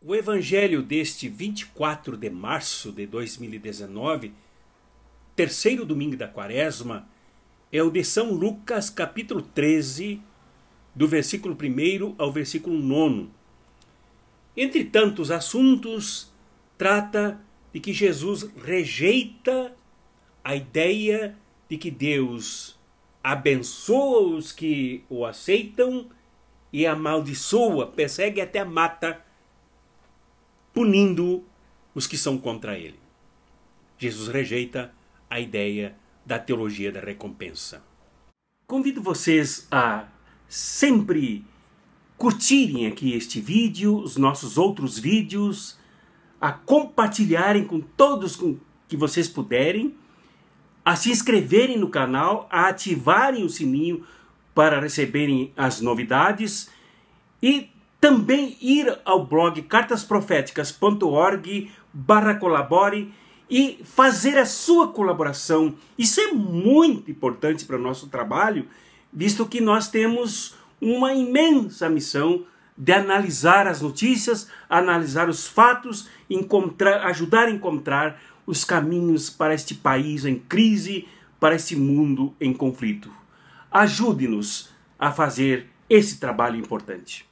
O evangelho deste 24 de março de 2019, terceiro domingo da quaresma, é o de São Lucas, capítulo 13, do versículo 1 ao versículo 9. Entre tantos assuntos, trata de que Jesus rejeita a ideia de que Deus abençoa os que o aceitam e amaldiçoa, persegue e até mata, punindo os que são contra ele. Jesus rejeita a ideia da teologia da recompensa. Convido vocês a sempre curtirem aqui este vídeo, os nossos outros vídeos, a compartilharem com todos que vocês puderem, a se inscreverem no canal, a ativarem o sininho para receberem as novidades e também ir ao blog cartasprofeticas.org/colabore e fazer a sua colaboração. Isso é muito importante para o nosso trabalho, visto que nós temos uma imensa missão de analisar as notícias, analisar os fatos, ajudar a encontrar os caminhos para este país em crise, para este mundo em conflito. Ajude-nos a fazer esse trabalho importante.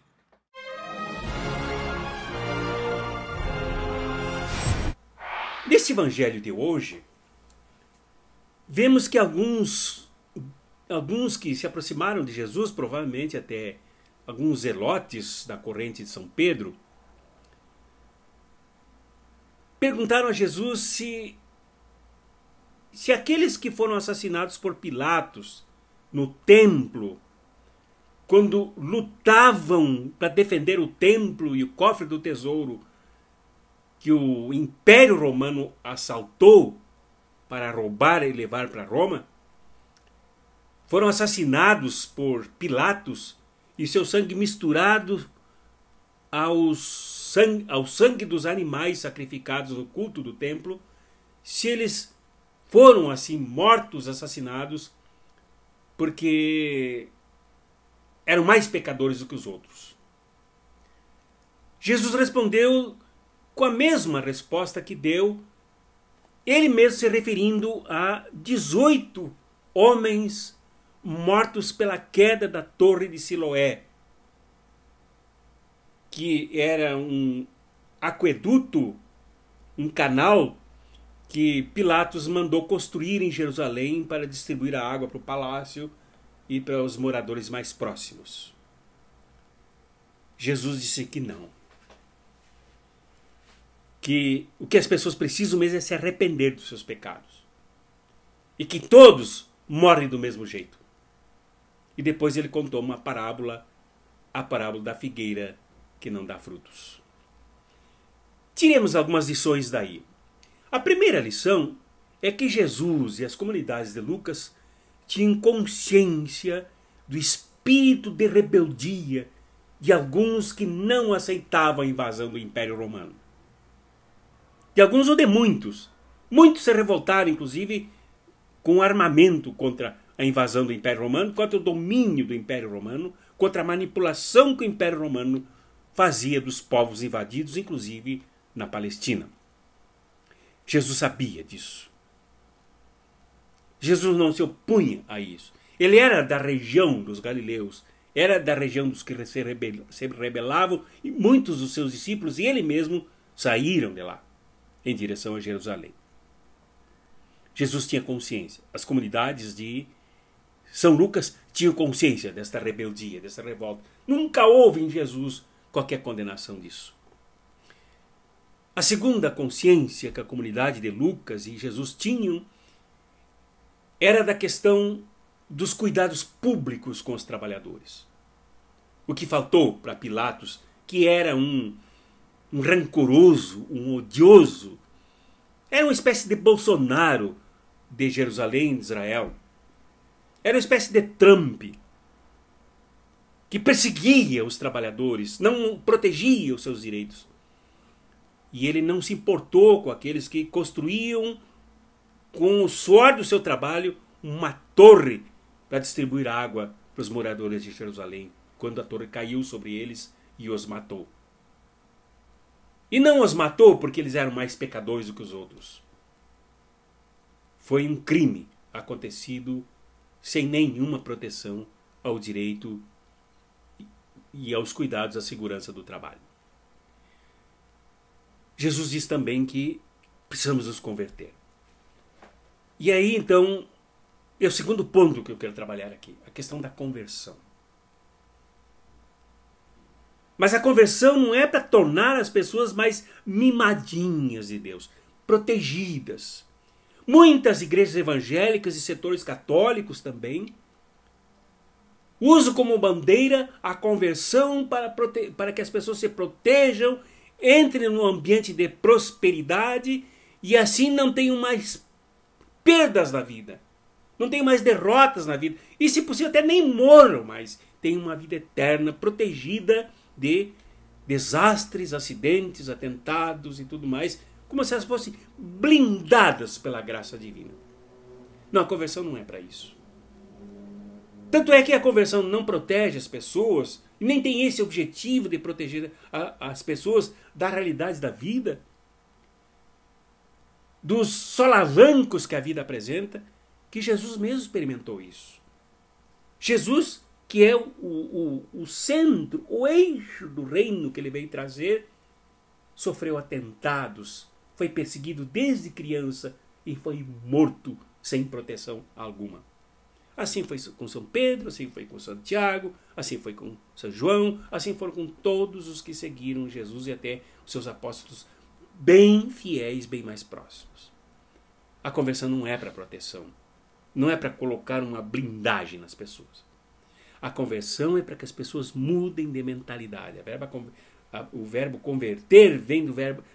Nesse evangelho de hoje, vemos que alguns que se aproximaram de Jesus, provavelmente até alguns zelotes da corrente de São Pedro, perguntaram a Jesus se aqueles que foram assassinados por Pilatos no templo, quando lutavam para defender o templo e o cofre do tesouro que o Império Romano assaltou para roubar e levar para Roma, foram assassinados por Pilatos e seu sangue misturado ao sangue dos animais sacrificados no culto do templo, se eles foram assim mortos, assassinados, porque eram mais pecadores do que os outros. Jesus respondeu com a mesma resposta que deu, ele mesmo se referindo a 18 homens mortos pela queda da torre de Siloé, que era um aqueduto, um canal que Pilatos mandou construir em Jerusalém para distribuir a água para o palácio e para os moradores mais próximos. Jesus disse que não. Que o que as pessoas precisam mesmo é se arrepender dos seus pecados. E que todos morrem do mesmo jeito. E depois ele contou uma parábola, a parábola da figueira que não dá frutos. Tiremos algumas lições daí. A primeira lição é que Jesus e as comunidades de Lucas tinham consciência do espírito de rebeldia de alguns que não aceitavam a invasão do Império Romano. De alguns ou de muitos. Muitos se revoltaram, inclusive, com armamento contra a invasão do Império Romano, contra o domínio do Império Romano, contra a manipulação que o Império Romano fazia dos povos invadidos, inclusive na Palestina. Jesus sabia disso. Jesus não se opunha a isso. Ele era da região dos galileus, era da região dos que se rebelavam, e muitos dos seus discípulos e ele mesmo saíram de lá em direção a Jerusalém. Jesus tinha consciência. As comunidades de São Lucas tinham consciência desta rebeldia, dessa revolta. Nunca houve em Jesus qualquer condenação disso. A segunda consciência que a comunidade de Lucas e Jesus tinham era da questão dos cuidados públicos com os trabalhadores. O que faltou para Pilatos, que era um rancoroso, um odioso, era uma espécie de Bolsonaro de Jerusalém, de Israel. Era uma espécie de Trump, que perseguia os trabalhadores, não protegia os seus direitos. E ele não se importou com aqueles que construíam, com o suor do seu trabalho, uma torre para distribuir água para os moradores de Jerusalém, quando a torre caiu sobre eles e os matou. E não os matou porque eles eram mais pecadores do que os outros. Foi um crime acontecido sem nenhuma proteção ao direito e aos cuidados à segurança do trabalho. Jesus diz também que precisamos nos converter. E aí, então, é o segundo ponto que eu quero trabalhar aqui, a questão da conversão. Mas a conversão não é para tornar as pessoas mais mimadinhas de Deus, protegidas. Muitas igrejas evangélicas e setores católicos também usam como bandeira a conversão para que as pessoas se protejam, entrem num ambiente de prosperidade e assim não tenham mais perdas na vida. Não tenham mais derrotas na vida. E se possível até nem morram mais. Tenham uma vida eterna, protegida de desastres, acidentes, atentados e tudo mais, como se elas fossem blindadas pela graça divina. Não, a conversão não é para isso. Tanto é que a conversão não protege as pessoas, e nem tem esse objetivo de proteger as pessoas da realidade da vida, dos solavancos que a vida apresenta, que Jesus mesmo experimentou isso. Jesus, que é o centro, o eixo do reino que ele veio trazer, sofreu atentados, foi perseguido desde criança e foi morto sem proteção alguma. Assim foi com São Pedro, assim foi com Santiago, assim foi com São João, assim foram com todos os que seguiram Jesus e até os seus apóstolos bem fiéis, bem mais próximos. A conversão não é para proteção, não é para colocar uma blindagem nas pessoas. A conversão é para que as pessoas mudem de mentalidade. O verbo converter vem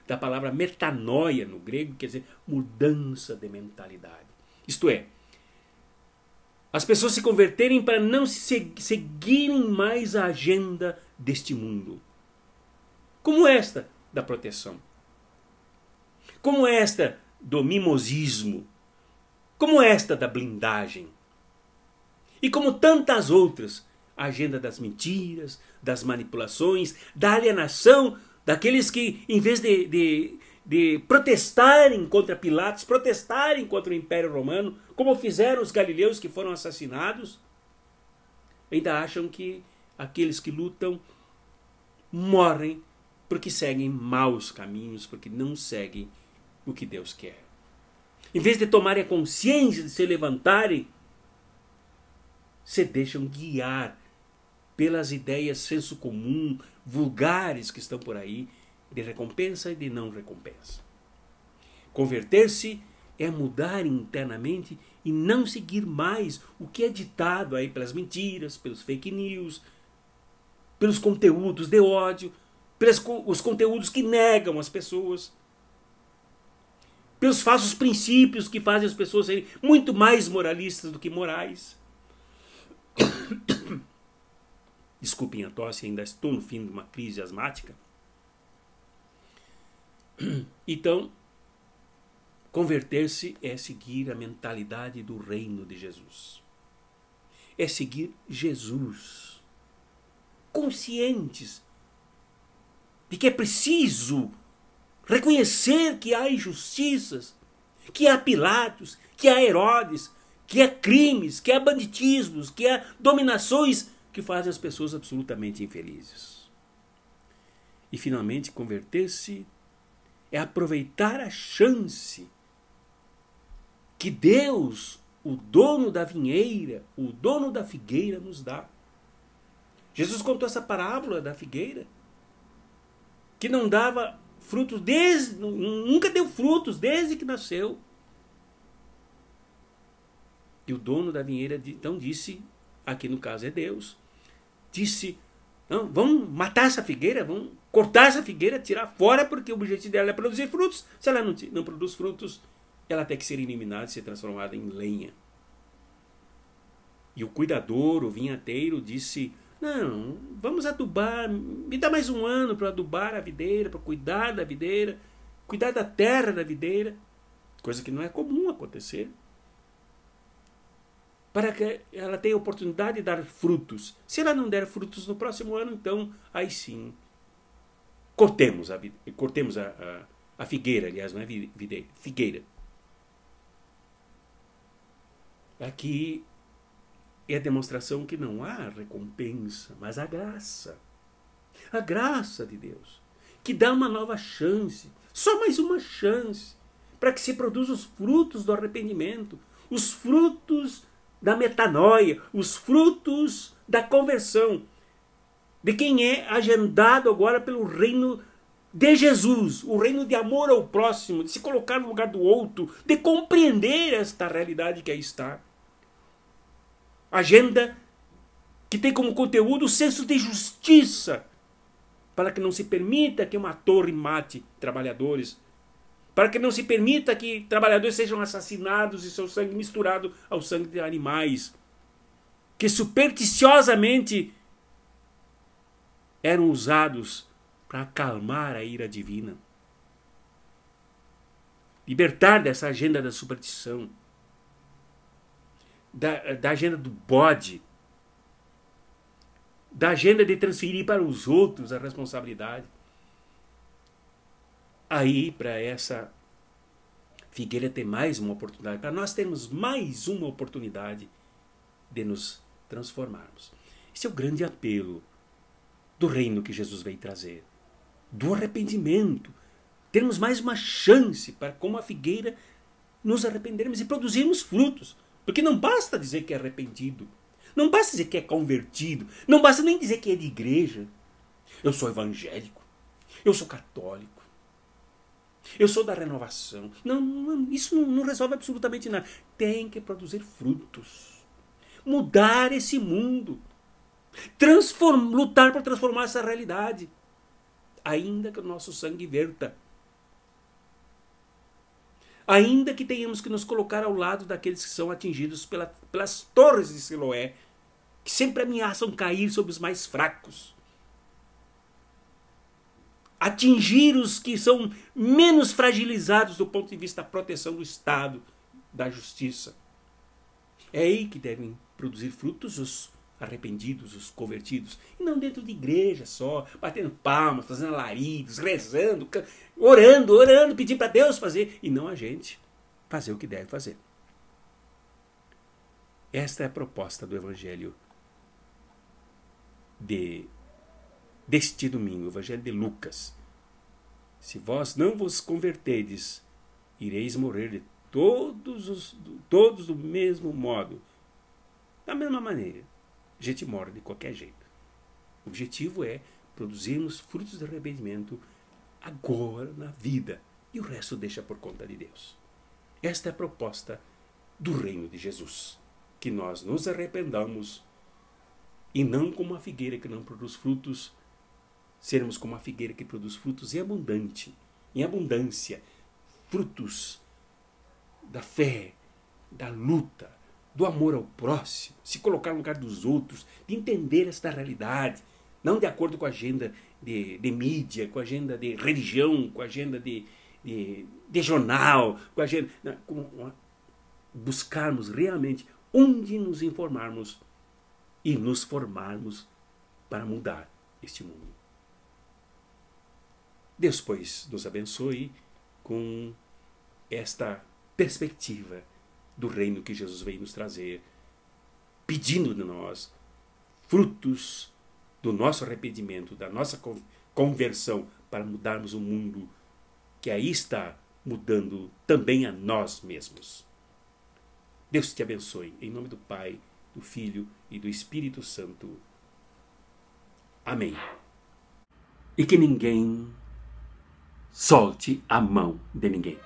da palavra metanoia no grego, quer dizer mudança de mentalidade. Isto é, as pessoas se converterem para não seguirem mais a agenda deste mundo. Como esta da proteção. Como esta do mimosismo. Como esta da blindagem. E como tantas outras, a agenda das mentiras, das manipulações, da alienação, daqueles que, em vez de protestarem contra Pilatos, protestarem contra o Império Romano, como fizeram os galileus que foram assassinados, ainda acham que aqueles que lutam morrem porque seguem maus caminhos, porque não seguem o que Deus quer. Em vez de tomarem a consciência de se levantarem, se deixam guiar pelas ideias senso comum, vulgares que estão por aí, de recompensa e de não recompensa. Converter-se é mudar internamente e não seguir mais o que é ditado aí pelas mentiras, pelos fake news, pelos conteúdos de ódio, pelos conteúdos que negam as pessoas, pelos falsos princípios que fazem as pessoas serem muito mais moralistas do que morais. Desculpem a tosse, ainda estou no fim de uma crise asmática. Então, converter-se é seguir a mentalidade do reino de Jesus. É seguir Jesus. Conscientes de que é preciso reconhecer que há injustiças, que há Pilatos, que há Herodes, que há crimes, que há banditismos, que há dominações que fazem as pessoas absolutamente infelizes. E finalmente, converter-se é aproveitar a chance que Deus, o dono da vinheira, o dono da figueira, nos dá. Jesus contou essa parábola da figueira, que não dava frutos nunca deu frutos desde que nasceu. E o dono da vinheira então disse, aqui no caso é Deus, disse, não, vamos matar essa figueira, vamos cortar essa figueira, tirar fora, porque o objetivo dela é produzir frutos. Se ela não produz frutos, ela tem que ser eliminada e ser transformada em lenha. E o cuidador, o vinhateiro, disse, não, vamos adubar, me dá mais um ano para adubar a videira, para cuidar da videira, cuidar da terra da videira, coisa que não é comum acontecer, para que ela tenha a oportunidade de dar frutos. Se ela não der frutos no próximo ano, então, aí sim, cortemos a figueira, aliás, não é videira, figueira. Aqui é a demonstração que não há recompensa, mas a graça. A graça de Deus, que dá uma nova chance, só mais uma chance, para que se produzam os frutos do arrependimento, os frutos da metanoia, os frutos da conversão, de quem é agendado agora pelo reino de Jesus, o reino de amor ao próximo, de se colocar no lugar do outro, de compreender esta realidade que aí está. Agenda que tem como conteúdo o senso de justiça, para que não se permita que uma torre mate trabalhadores, para que não se permita que trabalhadores sejam assassinados e seu sangue misturado ao sangue de animais, que supersticiosamente eram usados para acalmar a ira divina. Libertar dessa agenda da superstição, da agenda do bode, da agenda de transferir para os outros a responsabilidade. Aí, para essa figueira ter mais uma oportunidade, para nós termos mais uma oportunidade de nos transformarmos. Esse é o grande apelo do reino que Jesus veio trazer, do arrependimento. Termos mais uma chance para, como a figueira, nos arrependermos e produzirmos frutos. Porque não basta dizer que é arrependido, não basta dizer que é convertido, não basta nem dizer que é de igreja. Eu sou evangélico, eu sou católico, eu sou da renovação. Não, isso não resolve absolutamente nada. Tem que produzir frutos, mudar esse mundo, lutar para transformar essa realidade, ainda que o nosso sangue verta, ainda que tenhamos que nos colocar ao lado daqueles que são atingidos pelas torres de Siloé, que sempre ameaçam cair sobre os mais fracos, atingir os que são menos fragilizados do ponto de vista da proteção do Estado, da justiça. É aí que devem produzir frutos os arrependidos, os convertidos, e não dentro de igreja só, batendo palmas, fazendo alaridos, rezando, orando, pedindo para Deus fazer, e não a gente fazer o que deve fazer. Esta é a proposta do Evangelho deste domingo, o Evangelho de Lucas. Se vós não vos convertedes, ireis morrer de todos do mesmo modo, da mesma maneira. A gente morre de qualquer jeito. O objetivo é produzirmos frutos de arrependimento agora na vida, e o resto deixa por conta de Deus. Esta é a proposta do reino de Jesus, que nós nos arrependamos e não como uma figueira que não produz frutos, sermos como uma figueira que produz frutos em abundância, frutos da fé, da luta, do amor ao próximo, se colocar no lugar dos outros, de entender esta realidade, não de acordo com a agenda de mídia, com a agenda de religião, com a agenda de jornal, com a agenda, buscarmos realmente onde nos informarmos e nos formarmos para mudar este mundo. Deus, pois, nos abençoe com esta perspectiva do reino que Jesus veio nos trazer, pedindo de nós frutos do nosso arrependimento, da nossa conversão, para mudarmos o mundo que aí está mudando também a nós mesmos. Deus te abençoe, em nome do Pai, do Filho e do Espírito Santo. Amém. E que ninguém solte a mão de ninguém.